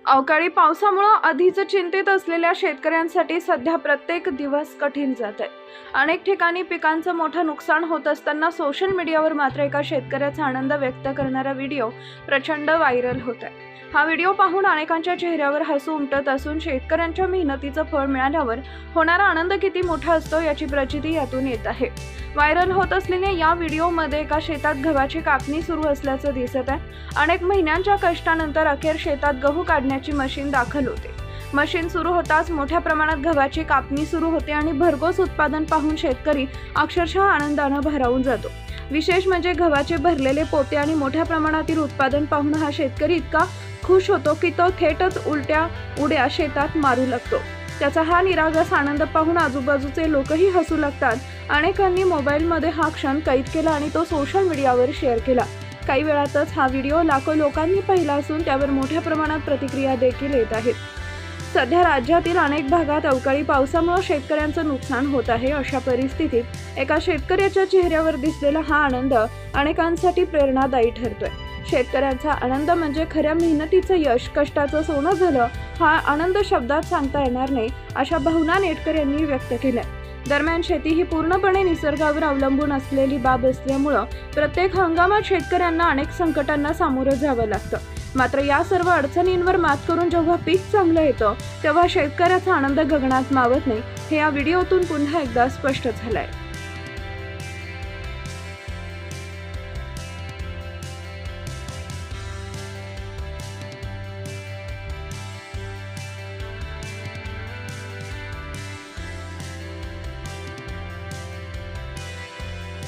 अवकाळी पावसामुळे आधीच चिंतित असलेल्या शेतकऱ्यांसाठी सध्या प्रत्येक दिवस कठीण जात आहे। अनेक ठिकाणी पिकांचं मोठं नुकसान होत असताना सोशल मीडियावर मात्र एका शेतकऱ्याचा आनंद व्यक्त करणारा व्हिडिओ प्रचंड व्हायरल होत आहे। हा व्हिडिओ पाहून अनेकांच्या चेहऱ्यावर हसू उमटत असून शेतकऱ्यांच्या मेहनतीचं फळ मिळाल्यावर होणारा आनंद किती मोठा असतो याची प्रचिती यातून येत आहे। व्हायरल होत असलेल्या या व्हिडिओमध्ये एका शेतात गव्हाची कापणी सुरू असल्याचं दिसत आहे। अनेक महिन्यांच्या कष्टानंतर अखेर शेतात गहू काढण्याची मशीन दाखल होते। मशीन सुरू होताच मोठ्या प्रमाणात गव्हाची कापणी सुरू होते आणि भरघोस उत्पादन पाहून शेतकरी अक्षरशः आनंदाने भारावून जातो। विशेष म्हणजे गव्हाचे भरलेले पोते आणि मोठ्या प्रमाणातील उत्पादन पाहून हा शेतकरी इतका खुश होतो की तो थेटच उलट्या उड्या शेतात मारू लागतो। त्याचा हा निरागस आनंद पाहून आजूबाजूचे लोकही हसू लागतात। अनेकांनी मोबाईलमध्ये हा क्षण कैद केला आणि तो सोशल मीडियावर शेअर केला। काही वेळातच हा व्हिडिओ लाखो लोकांनी पाहिला असून त्यावर मोठ्या प्रमाणात प्रतिक्रिया देखील येत आहेत। सध्या राज्यातील अनेक भागात अवकाळी पावसामुळे शेतकऱ्यांचं नुकसान होत आहे। अशा परिस्थितीत एका शेतकऱ्याच्या चेहऱ्यावर दिसलेला हा आनंद अनेकांसाठी प्रेरणादायी ठरतोय। शेतकऱ्यांचा आनंद म्हणजे खऱ्या मेहनतीचं यश, कष्टाचं सोनं झालं। हा आनंद शब्दात सांगता येणार नाही, अशा भावना नेटकर यांनी व्यक्त केल्या। दरम्यान शेती ही पूर्णपणे निसर्गावर अवलंबून असलेली बाब असल्यामुळं प्रत्येक हंगामात शेतकऱ्यांना अनेक संकटांना सामोरं जावं लागतं। मात्र या सर्व अडचणींवर मात करून जेव्हा पीक चांगलं येतं तेव्हा शेतकऱ्याचा आनंद गगनात मावत नाही, हे या व्हिडिओतून पुन्हा एकदा स्पष्ट झालंय।